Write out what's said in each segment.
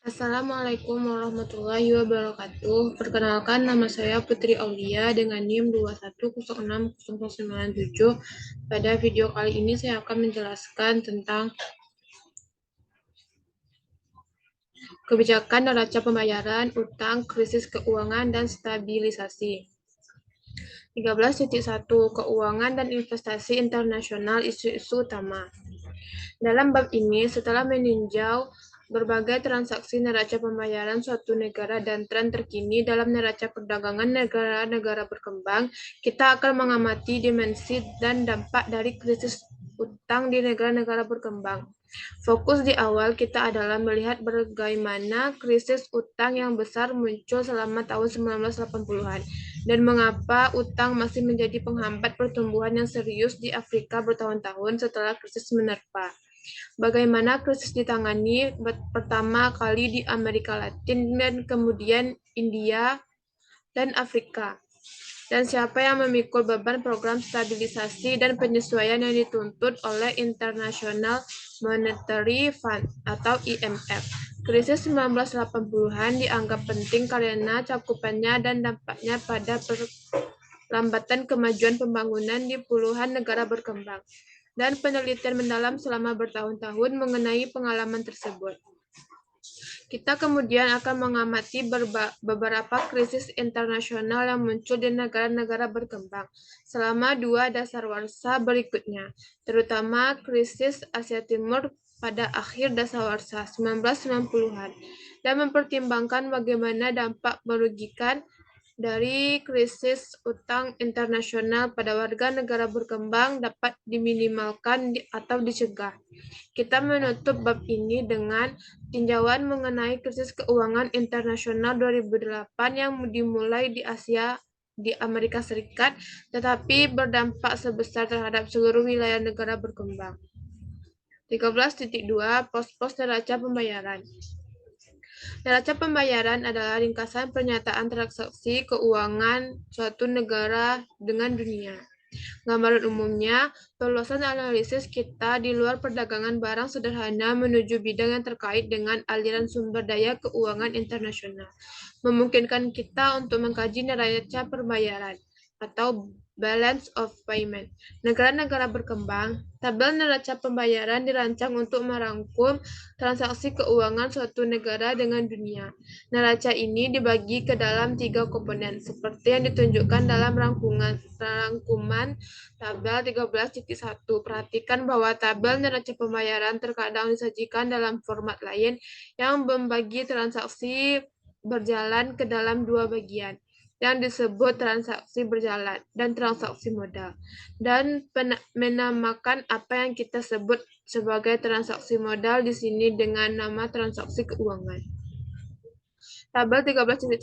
Assalamualaikum warahmatullahi wabarakatuh. Perkenalkan, nama saya Putri Aulia dengan NIM 2106097. Pada video kali ini saya akan menjelaskan tentang kebijakan neraca pembayaran, utang, krisis keuangan, dan stabilisasi. 13.1 Keuangan dan investasi internasional, isu-isu utama. Dalam bab ini, setelah meninjau berbagai transaksi neraca pembayaran suatu negara dan tren terkini dalam neraca perdagangan negara-negara berkembang, kita akan mengamati dimensi dan dampak dari krisis utang di negara-negara berkembang. Fokus di awal kita adalah melihat bagaimana krisis utang yang besar muncul selama tahun 1980-an dan mengapa utang masih menjadi penghambat pertumbuhan yang serius di Afrika bertahun-tahun setelah krisis menerpa. Bagaimana krisis ditangani pertama kali di Amerika Latin dan kemudian India dan Afrika. Dan siapa yang memikul beban program stabilisasi dan penyesuaian yang dituntut oleh International Monetary Fund atau IMF. Krisis 1980-an dianggap penting karena cakupannya dan dampaknya pada perlambatan kemajuan pembangunan di puluhan negara berkembang, dan penelitian mendalam selama bertahun-tahun mengenai pengalaman tersebut. Kita kemudian akan mengamati beberapa krisis internasional yang muncul di negara-negara berkembang selama dua dasawarsa berikutnya, terutama krisis Asia Timur pada akhir dasawarsa 1990-an, dan mempertimbangkan bagaimana dampak merugikan dari krisis utang internasional pada warga negara berkembang dapat diminimalkan atau dicegah. Kita menutup bab ini dengan tinjauan mengenai krisis keuangan internasional 2008 yang dimulai di Asia di Amerika Serikat, tetapi berdampak sebesar terhadap seluruh wilayah negara berkembang. 13.2 Pos-pos neraca pembayaran. Neraca pembayaran adalah ringkasan pernyataan transaksi keuangan suatu negara dengan dunia. Gambaran umumnya, perluasan analisis kita di luar perdagangan barang sederhana menuju bidang yang terkait dengan aliran sumber daya keuangan internasional, memungkinkan kita untuk mengkaji neraca pembayaran atau balance of payment. Negara-negara berkembang, tabel neraca pembayaran dirancang untuk merangkum transaksi keuangan suatu negara dengan dunia. Neraca ini dibagi ke dalam 3 komponen, seperti yang ditunjukkan dalam rangkuman tabel 13.1. Perhatikan bahwa tabel neraca pembayaran terkadang disajikan dalam format lain yang membagi transaksi berjalan ke dalam dua bagian, yang disebut transaksi berjalan dan transaksi modal, dan menamakan apa yang kita sebut sebagai transaksi modal di sini dengan nama transaksi keuangan. Tabel 13.1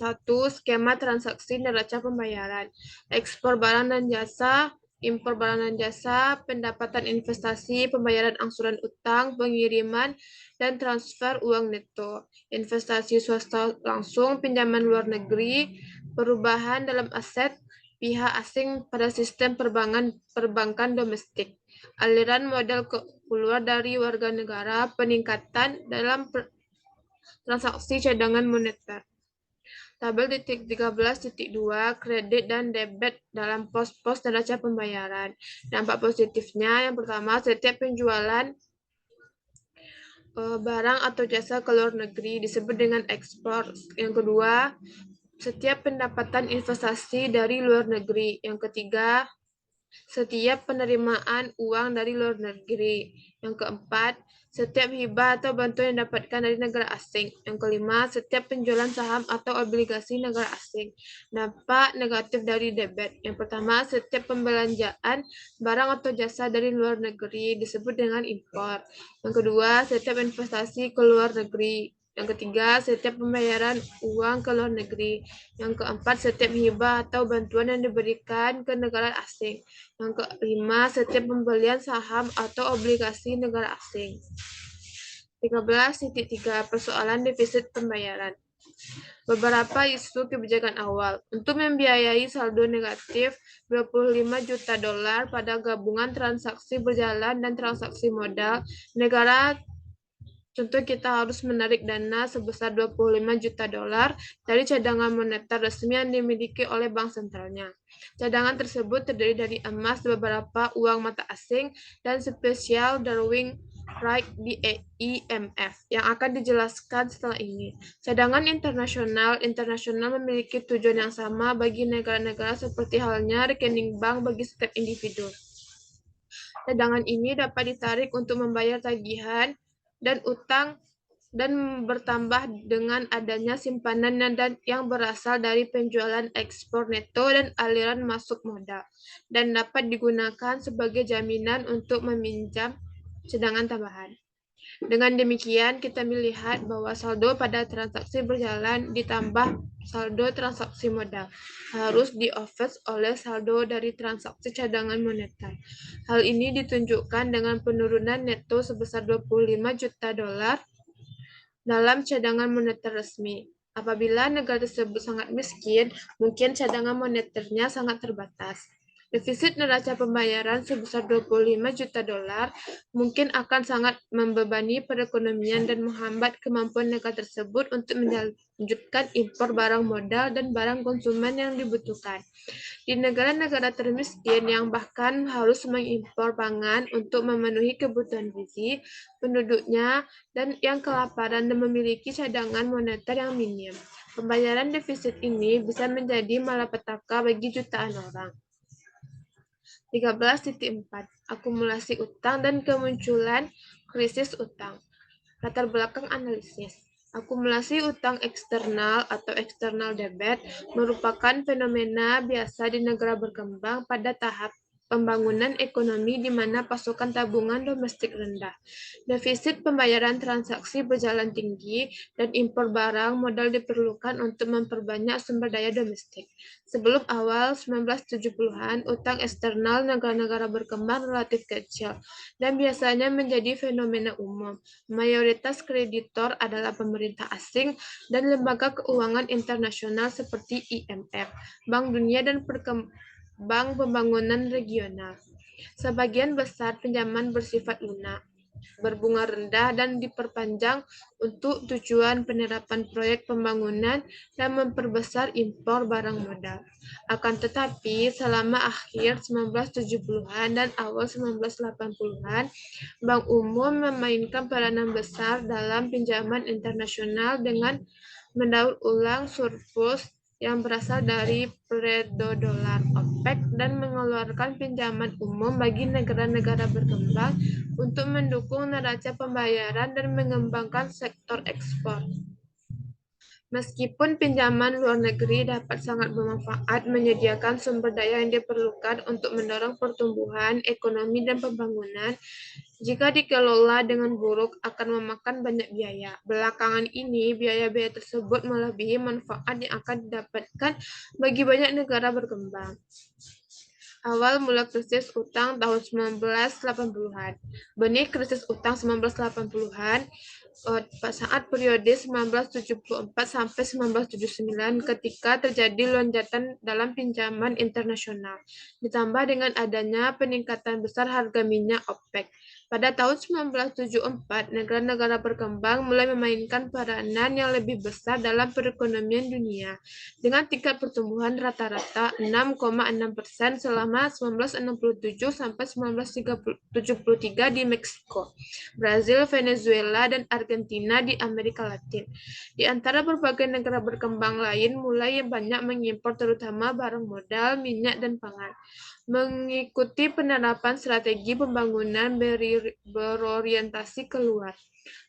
Skema transaksi neraca pembayaran. Ekspor barang dan jasa, impor barang dan jasa, pendapatan investasi, pembayaran angsuran utang, pengiriman, dan transfer uang neto. Investasi swasta langsung, pinjaman luar negeri, perubahan dalam aset pihak asing pada sistem perbankan domestik, aliran modal keluar dari warga negara, peningkatan dalam transaksi cadangan moneter. Tabel 13.2 Kredit dan debit dalam pos-pos neraca pembayaran. Dampak positifnya, yang pertama, setiap penjualan barang atau jasa ke luar negeri disebut dengan ekspor. Yang kedua, setiap pendapatan investasi dari luar negeri. Yang ketiga, setiap penerimaan uang dari luar negeri. Yang keempat, setiap hibah atau bantuan yang didapatkan dari negara asing. Yang kelima, setiap penjualan saham atau obligasi negara asing. Dampak negatif dari debit. Yang pertama, setiap pembelanjaan barang atau jasa dari luar negeri disebut dengan impor. Yang kedua, setiap investasi ke luar negeri. Yang ketiga, setiap pembayaran uang ke luar negeri. Yang keempat, setiap hibah atau bantuan yang diberikan ke negara asing. Yang kelima, setiap pembelian saham atau obligasi negara asing. 13.3 Persoalan defisit pembayaran. Beberapa isu kebijakan awal. Untuk membiayai saldo negatif 25 juta dolar pada gabungan transaksi berjalan dan transaksi modal, negara Contoh, kita harus menarik dana sebesar 25 juta dolar dari cadangan moneter resmi yang dimiliki oleh bank sentralnya. Cadangan tersebut terdiri dari emas, beberapa uang mata asing, dan spesial drawing right di IMF yang akan dijelaskan setelah ini. Cadangan internasional memiliki tujuan yang sama bagi negara-negara seperti halnya rekening bank bagi setiap individu. Cadangan ini dapat ditarik untuk membayar tagihan dan utang dan bertambah dengan adanya simpanan yang berasal dari penjualan ekspor neto dan aliran masuk modal, dan dapat digunakan sebagai jaminan untuk meminjam cadangan tambahan. Dengan demikian, kita melihat bahwa saldo pada transaksi berjalan ditambah saldo transaksi modal harus di-offset oleh saldo dari transaksi cadangan moneter. Hal ini ditunjukkan dengan penurunan neto sebesar 25 juta dolar dalam cadangan moneter resmi. Apabila negara tersebut sangat miskin, mungkin cadangan moneternya sangat terbatas. Defisit neraca pembayaran sebesar 25 juta dolar mungkin akan sangat membebani perekonomian dan menghambat kemampuan negara tersebut untuk melanjutkan impor barang modal dan barang konsumen yang dibutuhkan. Di negara-negara termiskin yang bahkan harus mengimpor pangan untuk memenuhi kebutuhan gizi penduduknya dan yang kelaparan dan memiliki cadangan moneter yang minim, pembayaran defisit ini bisa menjadi malapetaka bagi jutaan orang. 13.4 Akumulasi utang dan kemunculan krisis utang. Latar belakang analisis. Akumulasi utang eksternal atau external debt merupakan fenomena biasa di negara berkembang pada tahap pembangunan ekonomi di mana pasokan tabungan domestik rendah, defisit pembayaran transaksi berjalan tinggi, dan impor barang modal diperlukan untuk memperbanyak sumber daya domestik. Sebelum awal 1970-an, utang eksternal negara-negara berkembang relatif kecil dan biasanya menjadi fenomena umum. Mayoritas kreditor adalah pemerintah asing dan lembaga keuangan internasional seperti IMF, Bank Dunia, dan Bank Pembangunan Regional. Sebagian besar pinjaman bersifat lunak, berbunga rendah, dan diperpanjang untuk tujuan penerapan proyek pembangunan dan memperbesar impor barang modal. Akan tetapi, selama akhir 1970-an dan awal 1980-an, Bank Umum memainkan peranan besar dalam pinjaman internasional dengan mendaur ulang surplus yang berasal dari peredaran OPEC dan mengeluarkan pinjaman umum bagi negara-negara berkembang untuk mendukung neraca pembayaran dan mengembangkan sektor ekspor. Meskipun pinjaman luar negeri dapat sangat bermanfaat, menyediakan sumber daya yang diperlukan untuk mendorong pertumbuhan ekonomi dan pembangunan, jika dikelola dengan buruk akan memakan banyak biaya. Belakangan ini, biaya-biaya tersebut melebihi manfaat yang akan didapatkan bagi banyak negara berkembang. Awal mula krisis utang tahun 1980-an. Benih krisis utang 1980-an saat periode 1974 sampai 1979 ketika terjadi lonjakan dalam pinjaman internasional, ditambah dengan adanya peningkatan besar harga minyak OPEC. Pada tahun 1974, negara-negara berkembang mulai memainkan peranan yang lebih besar dalam perekonomian dunia, dengan tingkat pertumbuhan rata-rata 6,6% selama 1967 sampai 1973 di Meksiko, Brazil, Venezuela, dan Argentina di Amerika Latin. Di antara berbagai negara berkembang lain mulai banyak mengimpor terutama barang modal, minyak, dan pangan. Mengikuti penerapan strategi pembangunan berorientasi keluar,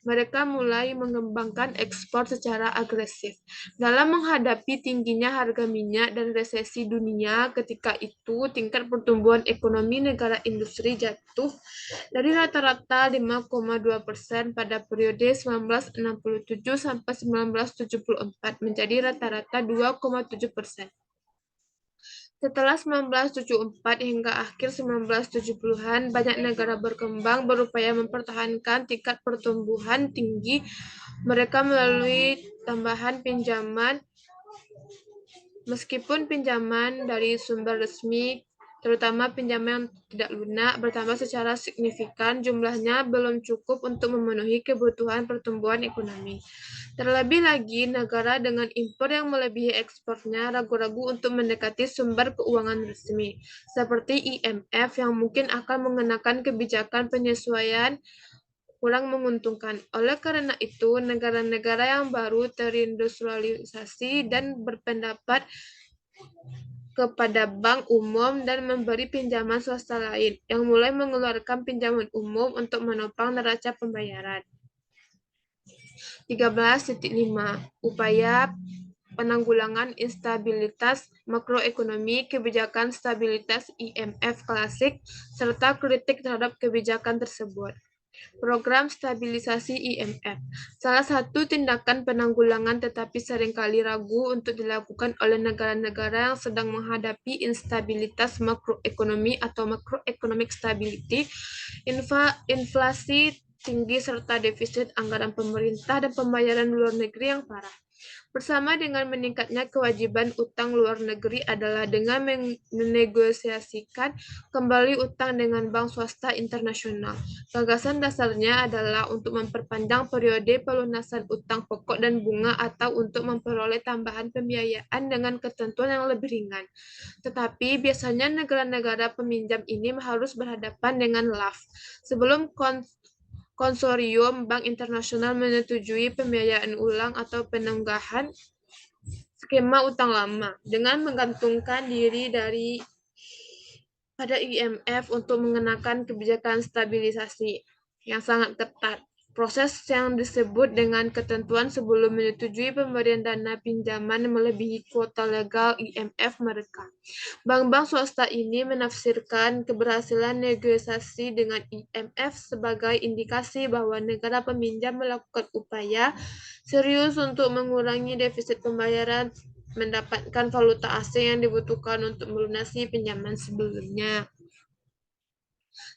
mereka mulai mengembangkan ekspor secara agresif. Dalam menghadapi tingginya harga minyak dan resesi dunia ketika itu, tingkat pertumbuhan ekonomi negara industri jatuh dari rata-rata 5,2% pada periode 1967 sampai 1974 menjadi rata-rata 2,7%. Setelah 1974 hingga akhir 1970-an, banyak negara berkembang berupaya mempertahankan tingkat pertumbuhan tinggi mereka melalui tambahan pinjaman. Meskipun pinjaman dari sumber resmi terutama pinjaman yang tidak lunak, bertambah secara signifikan. Jumlahnya belum cukup untuk memenuhi kebutuhan pertumbuhan ekonomi. Terlebih lagi, negara dengan impor yang melebihi ekspornya ragu-ragu untuk mendekati sumber keuangan resmi, seperti IMF yang mungkin akan mengenakan kebijakan penyesuaian kurang menguntungkan. Oleh karena itu, negara-negara yang baru terindustrialisasi dan berpendapat kepada bank umum dan memberi pinjaman swasta lain, yang mulai mengeluarkan pinjaman umum untuk menopang neraca pembayaran. 13.5 Upaya penanggulangan instabilitas makroekonomi, kebijakan stabilitas IMF klasik, serta kritik terhadap kebijakan tersebut. Program stabilisasi IMF. Salah satu tindakan penanggulangan tetapi seringkali ragu untuk dilakukan oleh negara-negara yang sedang menghadapi instabilitas makroekonomi atau macroeconomic stability, inflasi tinggi serta defisit anggaran pemerintah dan pembayaran luar negeri yang parah. Bersama dengan meningkatnya kewajiban utang luar negeri adalah dengan menegosiasikan kembali utang dengan bank swasta internasional. Gagasan dasarnya adalah untuk memperpanjang periode pelunasan utang pokok dan bunga atau untuk memperoleh tambahan pembiayaan dengan ketentuan yang lebih ringan. Tetapi biasanya negara-negara peminjam ini harus berhadapan dengan LAF. Sebelum Konsorium Bank Internasional menyetujui pembiayaan ulang atau penenggahan skema utang lama dengan menggantungkan diri pada IMF untuk mengenakan kebijakan stabilisasi yang sangat ketat. Proses yang disebut dengan ketentuan sebelum menyetujui pemberian dana pinjaman melebihi kuota legal IMF mereka. Bank-bank swasta ini menafsirkan keberhasilan negosiasi dengan IMF sebagai indikasi bahwa negara peminjam melakukan upaya serius untuk mengurangi defisit pembayaran, mendapatkan valuta asing yang dibutuhkan untuk melunasi pinjaman sebelumnya.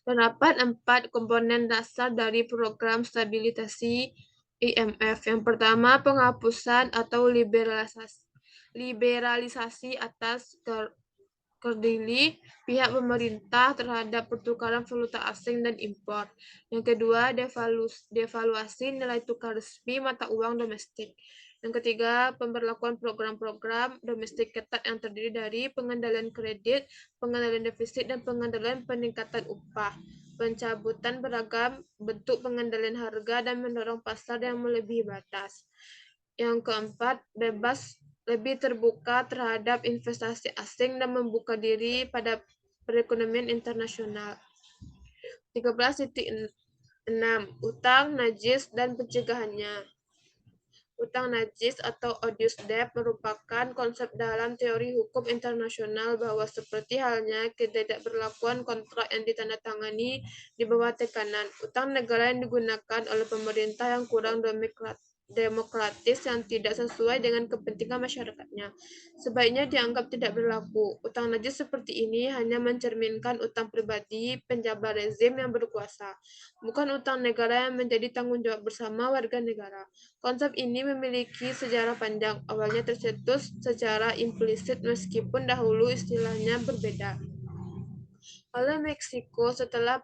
Terdapat 4 komponen dasar dari program stabilisasi IMF. Yang pertama, penghapusan atau liberalisasi atas kerdili pihak pemerintah terhadap pertukaran valuta asing dan impor. Yang kedua, devaluasi nilai tukar resmi mata uang domestik. Yang ketiga, pemberlakuan program-program domestik ketat yang terdiri dari pengendalian kredit, pengendalian defisit, dan pengendalian peningkatan upah. Pencabutan beragam bentuk pengendalian harga dan mendorong pasar yang melebihi batas. Yang keempat, lebih terbuka terhadap investasi asing dan membuka diri pada perekonomian internasional. 13.6 Utang najis dan pencegahannya. Utang najis atau odious debt merupakan konsep dalam teori hukum internasional bahwa seperti halnya ketidakberlakuan kontrak yang ditandatangani di bawah tekanan, utang negara yang digunakan oleh pemerintah yang kurang demokratis yang tidak sesuai dengan kepentingan masyarakatnya sebaiknya dianggap tidak berlaku. Utang najis seperti ini hanya mencerminkan utang pribadi penjabat rezim yang berkuasa, bukan utang negara yang menjadi tanggung jawab bersama warga negara. Konsep ini memiliki sejarah panjang, awalnya tercetus secara implisit meskipun dahulu istilahnya berbeda. Oleh Meksiko setelah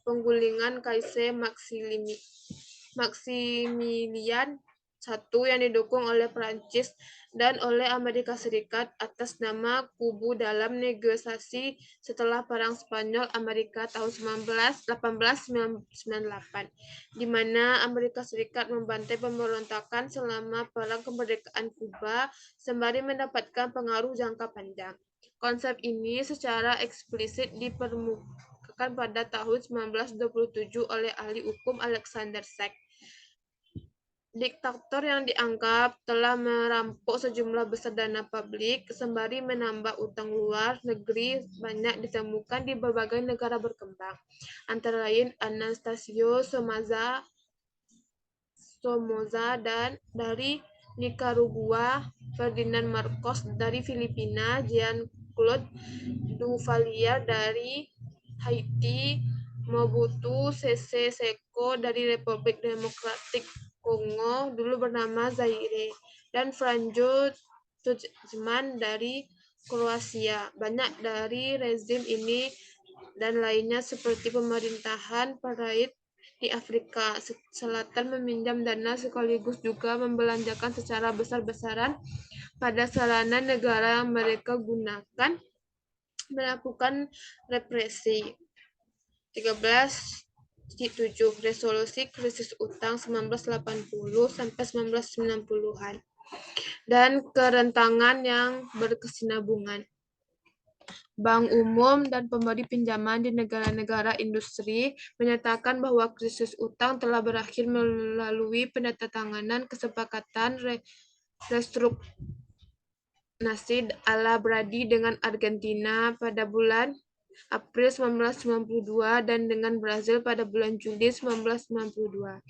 penggulingan Kaisar Maximilian I yang didukung oleh Prancis dan oleh Amerika Serikat atas nama Kubu dalam negosiasi setelah Perang Spanyol-Amerika tahun 1898, di mana Amerika Serikat membantai pemberontakan selama Perang Kemerdekaan Kuba sembari mendapatkan pengaruh jangka panjang. Konsep ini secara eksplisit dipermukakan pada tahun 1927 oleh ahli hukum Alexander Sachs. Diktator yang dianggap telah merampok sejumlah besar dana publik sembari menambah utang luar negeri banyak ditemukan di berbagai negara berkembang, antara lain Anastasio Somoza dan dari Nicaragua, Ferdinand Marcos dari Filipina, Jean-Claude Duvalier dari Haiti, Mobutu Sese Seko dari Republik Demokratik Kongo, dulu bernama Zaire, dan Franjo Tujman dari Kroasia. Banyak dari rezim ini dan lainnya seperti pemerintahan Parait di Afrika Selatan meminjam dana sekaligus juga membelanjakan secara besar-besaran pada sarana negara yang mereka gunakan melakukan represi. 13.7 Resolusi Krisis Utang 1980 sampai 1990-an dan kerentangan yang berkesinambungan. Bank Umum dan pemberi pinjaman di negara-negara industri menyatakan bahwa krisis utang telah berakhir melalui penandatanganan kesepakatan restrukturisasi ala Brady dengan Argentina pada bulan April 1992 dan dengan Brazil pada bulan Juli 1992.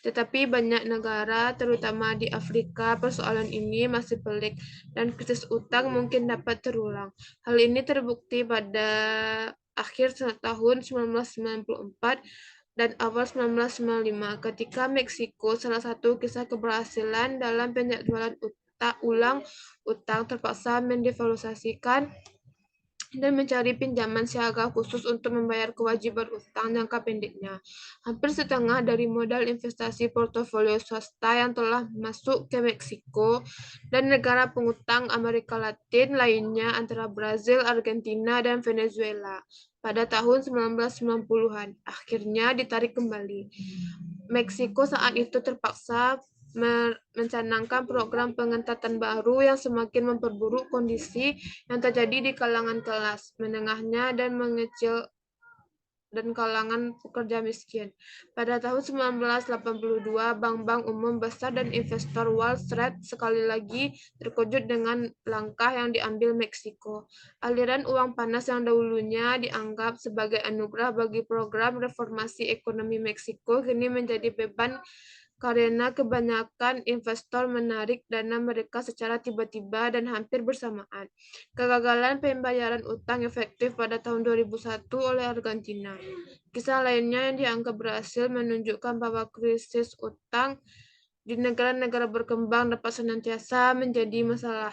Tetapi banyak negara, terutama di Afrika, persoalan ini masih pelik dan krisis utang mungkin dapat terulang. Hal ini terbukti pada akhir tahun 1994 dan awal 1995 ketika Meksiko, salah satu kisah keberhasilan dalam penjadwalan ulang utang, terpaksa mendevaluasikan dan mencari pinjaman siaga khusus untuk membayar kewajiban utang jangka pendeknya. Hampir setengah dari modal investasi portofolio swasta yang telah masuk ke Meksiko dan negara pengutang Amerika Latin lainnya antara Brazil, Argentina, dan Venezuela pada tahun 1990-an akhirnya ditarik kembali. Meksiko saat itu terpaksa mencanangkan program pengentatan baru yang semakin memperburuk kondisi yang terjadi di kalangan kelas menengahnya dan mengecil dan kalangan pekerja miskin. Pada tahun 1982, bank-bank umum besar dan investor Wall Street sekali lagi terkejut dengan langkah yang diambil Meksiko. Aliran uang panas yang dahulunya dianggap sebagai anugerah bagi program reformasi ekonomi Meksiko kini menjadi beban karena kebanyakan investor menarik dana mereka secara tiba-tiba dan hampir bersamaan. Kegagalan pembayaran utang efektif pada tahun 2001 oleh Argentina. Kisah lainnya yang dianggap berhasil menunjukkan bahwa krisis utang di negara-negara berkembang dapat senantiasa menjadi masalah.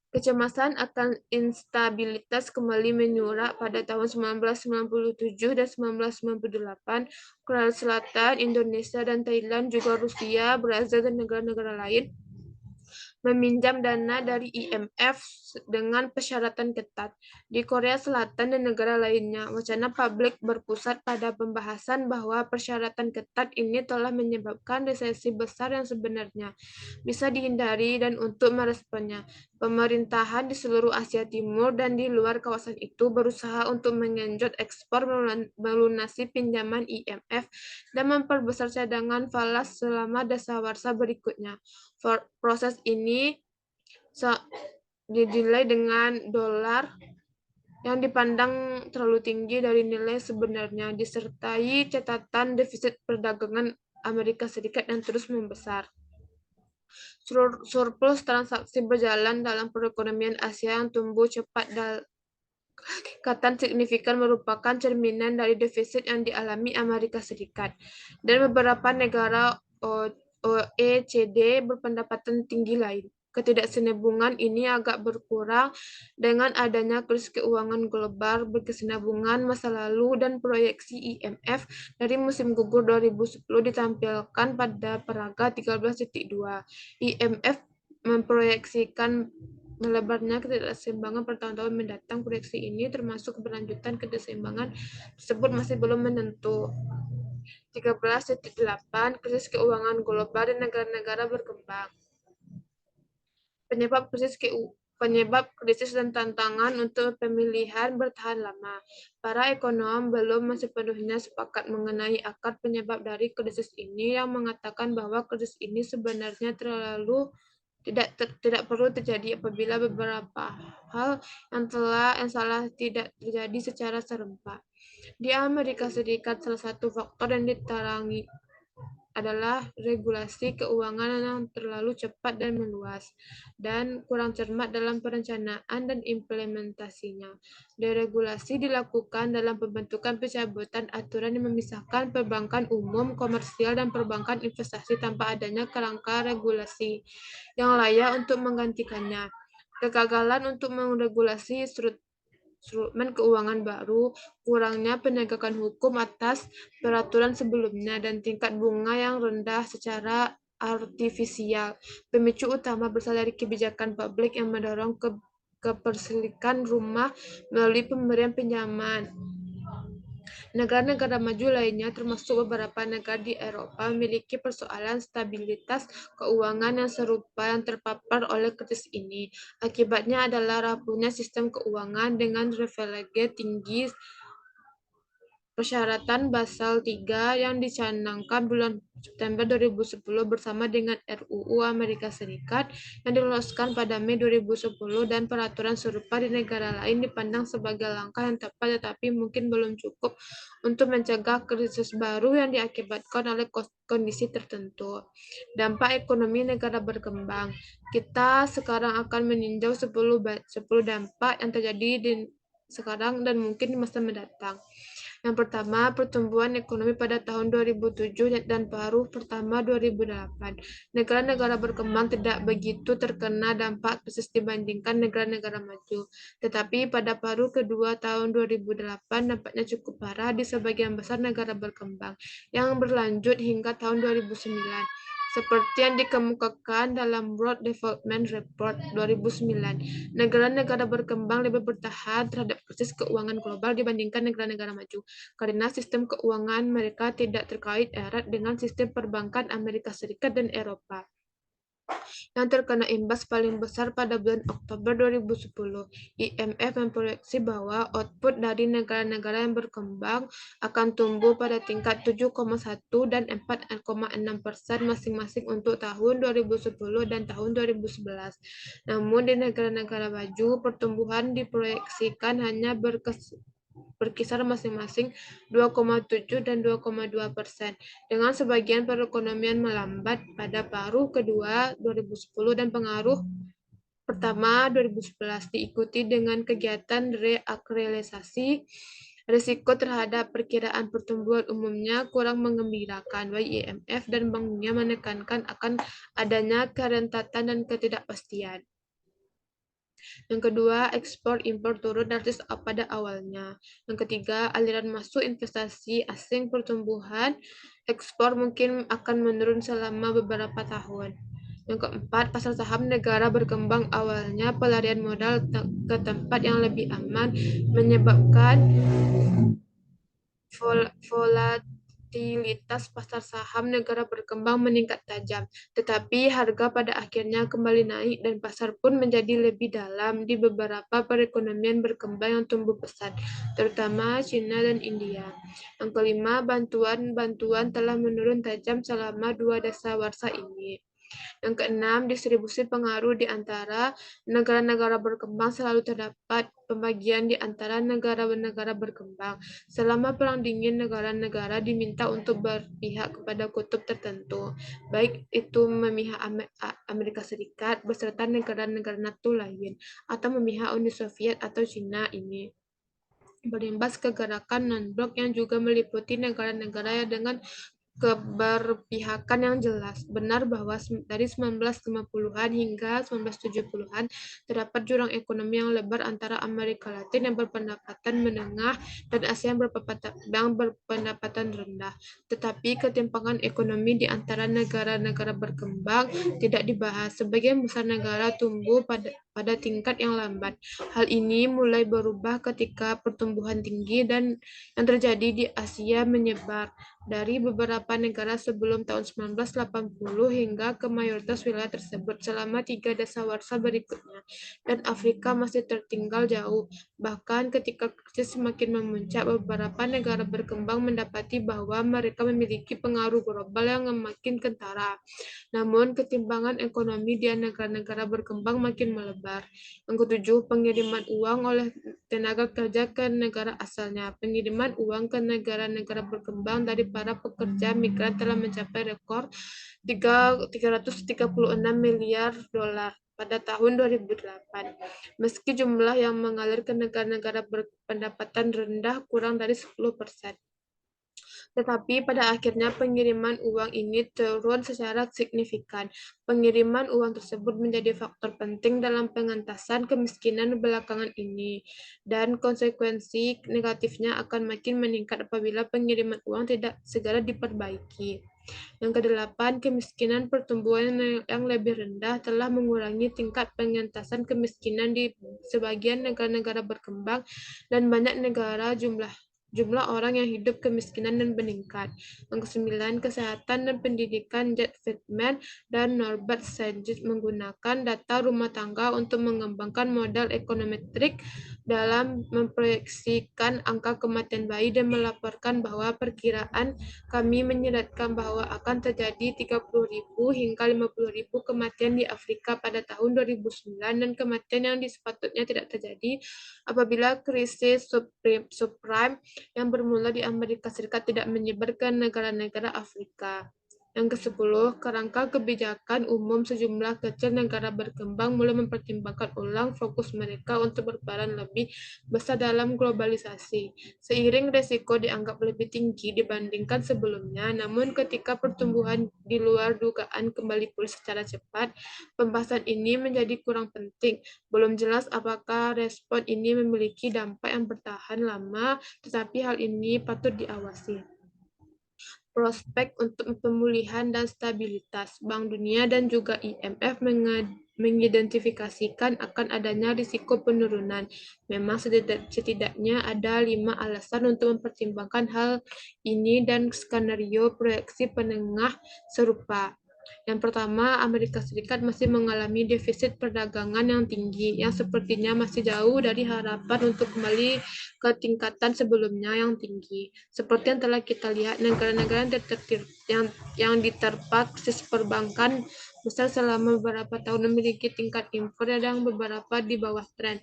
Kecemasan akan instabilitas kembali menyurak pada tahun 1997 dan 1998. Korea Selatan, Indonesia, dan Thailand, juga Rusia, Brazil, dan negara-negara lain meminjam dana dari IMF dengan persyaratan ketat. Di Korea Selatan dan negara lainnya, wacana publik berpusat pada pembahasan bahwa persyaratan ketat ini telah menyebabkan resesi besar yang sebenarnya bisa dihindari dan untuk meresponnya, pemerintahan di seluruh Asia Timur dan di luar kawasan itu berusaha untuk mengenjot ekspor melunasi pinjaman IMF dan memperbesar cadangan falas selama dasawarsa berikutnya. Proses ini dinilai dengan dolar yang dipandang terlalu tinggi dari nilai sebenarnya, disertai catatan defisit perdagangan Amerika Serikat yang terus membesar. Surplus transaksi berjalan dalam perekonomian Asia yang tumbuh cepat signifikan merupakan cerminan dari defisit yang dialami Amerika Serikat. Dan beberapa negara OECD berpendapatan tinggi lain. Ketidaksinambungan ini agak berkurang dengan adanya krisis keuangan global berkesinambungan masa lalu dan proyeksi IMF dari musim gugur 2010 ditampilkan pada paragraf 13.2. IMF memproyeksikan melebarnya ketidakseimbangan per tahun-tahun mendatang. Proyeksi ini termasuk keberlanjutan ketidakseimbangan tersebut masih belum menentu. 13.8 Krisis keuangan global di negara-negara berkembang. Penyebab krisis dan tantangan untuk pemilihan bertahan lama. Para ekonom belum sepenuhnya sepakat mengenai akar penyebab dari krisis ini yang mengatakan bahwa krisis ini sebenarnya tidak perlu terjadi apabila beberapa hal yang salah tidak terjadi secara serempak. Di Amerika Serikat, salah satu faktor yang ditarangi adalah regulasi keuangan yang terlalu cepat dan meluas, dan kurang cermat dalam perencanaan dan implementasinya. Deregulasi dilakukan dalam pembentukan pencabutan aturan yang memisahkan perbankan umum, komersial, dan perbankan investasi tanpa adanya kerangka regulasi yang layak untuk menggantikannya. Kegagalan untuk meregulasi instrumen keuangan baru, kurangnya penegakan hukum atas peraturan sebelumnya, dan tingkat bunga yang rendah secara artifisial. Pemicu utama berasal dari kebijakan publik yang mendorong kepersilikan rumah melalui pemberian pinjaman. Negara-negara maju lainnya, termasuk beberapa negara di Eropa, memiliki persoalan stabilitas keuangan yang serupa yang terpapar oleh krisis ini. Akibatnya adalah rapuhnya sistem keuangan dengan leverage tinggi. Persyaratan Basel III yang dicanangkan bulan September 2010 bersama dengan RUU Amerika Serikat yang diloloskan pada Mei 2010 dan peraturan serupa di negara lain dipandang sebagai langkah yang tepat tetapi mungkin belum cukup untuk mencegah krisis baru yang diakibatkan oleh kondisi tertentu. Dampak ekonomi negara berkembang. Kita sekarang akan meninjau 10 dampak yang terjadi di sekarang dan mungkin di masa mendatang. Yang pertama, pertumbuhan ekonomi pada tahun 2007 dan paruh pertama 2008. Negara-negara berkembang tidak begitu terkena dampak krisis dibandingkan negara-negara maju. Tetapi pada paruh kedua tahun 2008 dampaknya cukup parah di sebagian besar negara berkembang, yang berlanjut hingga tahun 2009. Seperti yang dikemukakan dalam World Development Report 2009, negara-negara berkembang lebih bertahan terhadap krisis keuangan global dibandingkan negara-negara maju karena sistem keuangan mereka tidak terkait erat dengan sistem perbankan Amerika Serikat dan Eropa yang terkena imbas paling besar pada bulan Oktober 2010. IMF memproyeksi bahwa output dari negara-negara yang berkembang akan tumbuh pada tingkat 7,1 dan 4,6% masing-masing untuk tahun 2010 dan tahun 2011. Namun di negara-negara maju, pertumbuhan diproyeksikan hanya berkisar masing-masing 2,7 dan 2,2%, dengan sebagian perekonomian melambat pada paruh kedua 2010 dan pengaruh pertama 2011, diikuti dengan kegiatan reaktualisasi. Risiko terhadap perkiraan pertumbuhan umumnya kurang menggembirakan. IMF dan Bank Dunia menekankan akan adanya kerentanan dan ketidakpastian. Yang kedua, ekspor impor turun drastis pada awalnya. Yang ketiga, aliran masuk investasi asing pertumbuhan ekspor mungkin akan menurun selama beberapa tahun. Yang keempat, pasar saham negara berkembang awalnya pelarian modal ke tempat yang lebih aman menyebabkan volatilitas pasar saham negara berkembang meningkat tajam, tetapi harga pada akhirnya kembali naik dan pasar pun menjadi lebih dalam di beberapa perekonomian berkembang yang tumbuh pesat, terutama China dan India. Yang kelima, bantuan telah menurun tajam selama 2 dasawarsa ini. Yang keenam, distribusi pengaruh di antara negara-negara berkembang selalu terdapat pembagian di antara negara-negara berkembang. Selama Perang Dingin, negara-negara diminta untuk berpihak kepada kutub tertentu, baik itu memihak Amerika Serikat beserta negara-negara NATO lain, atau memihak Uni Soviet atau China ini. Berimbas ke gerakan non-blok yang juga meliputi negara-negara yang dengan keberpihakan yang jelas. Benar bahwa dari 1950-an hingga 1970-an terdapat jurang ekonomi yang lebar antara Amerika Latin yang berpendapatan menengah dan Asia yang berpendapatan rendah. Tetapi ketimpangan ekonomi di antara negara-negara berkembang tidak dibahas. Sebagian besar negara tumbuh pada tingkat yang lambat. Hal ini mulai berubah ketika pertumbuhan tinggi dan yang terjadi di Asia menyebar dari beberapa negara sebelum tahun 1980 hingga ke mayoritas wilayah tersebut selama 3 dasawarsa berikutnya, dan Afrika masih tertinggal jauh. Bahkan ketika krisis semakin memuncak, beberapa negara berkembang mendapati bahwa mereka memiliki pengaruh global yang makin kentara. Namun, ketimpangan ekonomi di negara-negara berkembang makin melebar. Yang ketujuh, pengiriman uang oleh tenaga kerja ke negara asalnya. Pengiriman uang ke negara-negara berkembang dari para pekerja migran telah mencapai rekor 336 miliar dolar pada tahun 2008. Meski jumlah yang mengalir ke negara-negara berpendapatan rendah kurang dari 10%. Tetapi pada akhirnya pengiriman uang ini turun secara signifikan. Pengiriman uang tersebut menjadi faktor penting dalam pengentasan kemiskinan belakangan ini, dan konsekuensi negatifnya akan makin meningkat apabila pengiriman uang tidak segera diperbaiki. Yang kedelapan, kemiskinan pertumbuhan yang lebih rendah telah mengurangi tingkat pengentasan kemiskinan di sebagian negara-negara berkembang, dan banyak negara jumlah orang yang hidup kemiskinan dan meningkat. Yang kesembilan, kesehatan dan pendidikan. Jet Friedman dan Norbert Saget menggunakan data rumah tangga untuk mengembangkan modal ekonometrik dalam memproyeksikan angka kematian bayi dan melaporkan bahwa perkiraan kami menyeratkan bahwa akan terjadi 30.000 hingga 50.000 kematian di Afrika pada tahun 2009, dan kematian yang sepatutnya tidak terjadi apabila krisis subprime yang bermula di Amerika Serikat tidak menyebar ke negara-negara Afrika. Yang ke-10, kerangka kebijakan umum sejumlah kecil negara berkembang mulai mempertimbangkan ulang fokus mereka untuk berperan lebih besar dalam globalisasi. Seiring resiko dianggap lebih tinggi dibandingkan sebelumnya, namun ketika pertumbuhan di luar dugaan kembali pulih secara cepat, pembahasan ini menjadi kurang penting. Belum jelas apakah respon ini memiliki dampak yang bertahan lama, tetapi hal ini patut diawasi. Prospek untuk pemulihan dan stabilitas. Bank Dunia dan juga IMF mengidentifikasikan akan adanya risiko penurunan. Memang setidaknya ada 5 alasan untuk mempertimbangkan hal ini dan skenario proyeksi penengah serupa. Yang pertama, Amerika Serikat masih mengalami defisit perdagangan yang tinggi, yang sepertinya masih jauh dari harapan untuk kembali ke tingkatan sebelumnya yang tinggi. Seperti yang telah kita lihat, negara-negara yang diterpa krisis perbankan besar selama beberapa tahun memiliki tingkat impor yang beberapa di bawah tren.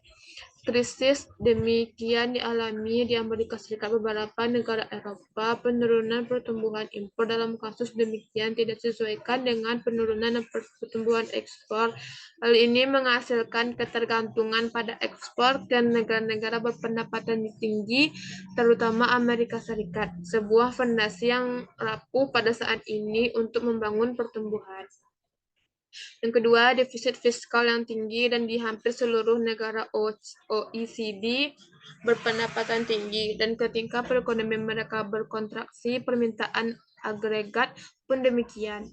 Krisis demikian dialami di Amerika Serikat, beberapa negara Eropa. Penurunan pertumbuhan impor dalam kasus demikian tidak disesuaikan dengan penurunan pertumbuhan ekspor. Hal ini menghasilkan ketergantungan pada ekspor ke negara-negara berpendapatan tinggi, terutama Amerika Serikat, sebuah fondasi yang rapuh pada saat ini untuk membangun pertumbuhan. Yang kedua, defisit fiskal yang tinggi, dan di hampir seluruh negara OECD berpendapatan tinggi, dan ketika perekonomian mereka berkontraksi, permintaan agregat pun demikian,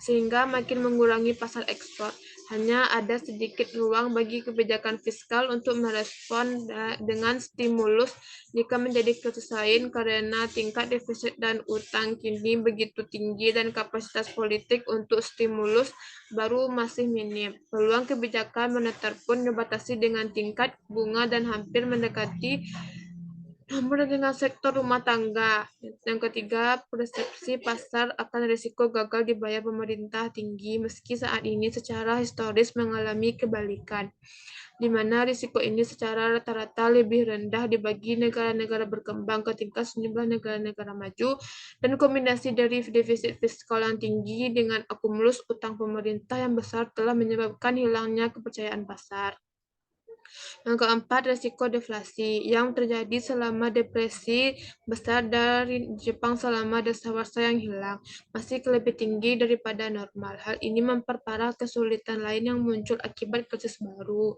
sehingga makin mengurangi pasar ekspor. Hanya ada sedikit ruang bagi kebijakan fiskal untuk merespon dengan stimulus jika menjadi kesusahan karena tingkat defisit dan utang kini begitu tinggi dan kapasitas politik untuk stimulus baru masih minim. Peluang kebijakan moneter pun dibatasi dengan tingkat bunga dan hampir mendekati dengan sektor rumah tangga. Yang ketiga, persepsi pasar akan risiko gagal dibayar pemerintah tinggi, meski saat ini secara historis mengalami kebalikan, di mana risiko ini secara rata-rata lebih rendah dibagi negara-negara berkembang ketika sejumlah negara-negara maju, dan kombinasi dari defisit fiskal yang tinggi dengan akumulus utang pemerintah yang besar telah menyebabkan hilangnya kepercayaan pasar. Yang keempat, risiko deflasi yang terjadi selama depresi besar dari Jepang selama dasawarsa yang hilang masih lebih tinggi daripada normal. Hal ini memperparah kesulitan lain yang muncul akibat krisis baru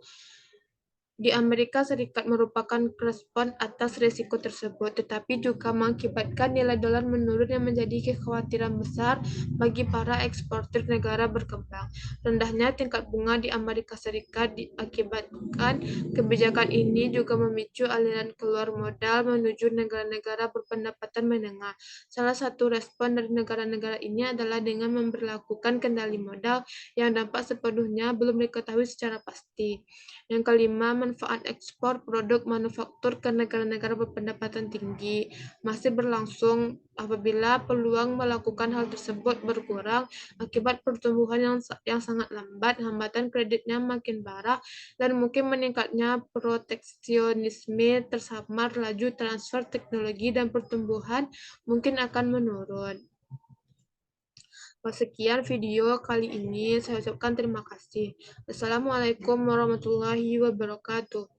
di Amerika Serikat merupakan respon atas risiko tersebut, tetapi juga mengakibatkan nilai dolar menurun yang menjadi kekhawatiran besar bagi para eksportir negara berkembang. Rendahnya tingkat bunga di Amerika Serikat diakibatkan kebijakan ini juga memicu aliran keluar modal menuju negara-negara berpendapatan menengah. Salah satu respon dari negara-negara ini adalah dengan memperlakukan kendali modal yang dampak sepenuhnya belum diketahui secara pasti. Yang kelima, manfaat ekspor produk manufaktur ke negara-negara berpendapatan tinggi masih berlangsung apabila peluang melakukan hal tersebut berkurang akibat pertumbuhan yang sangat lambat, hambatan kreditnya makin parah, dan mungkin meningkatnya proteksionisme tersamar, laju transfer teknologi dan pertumbuhan mungkin akan menurun. Sekian video kali ini, saya ucapkan terima kasih. Assalamualaikum warahmatullahi wabarakatuh.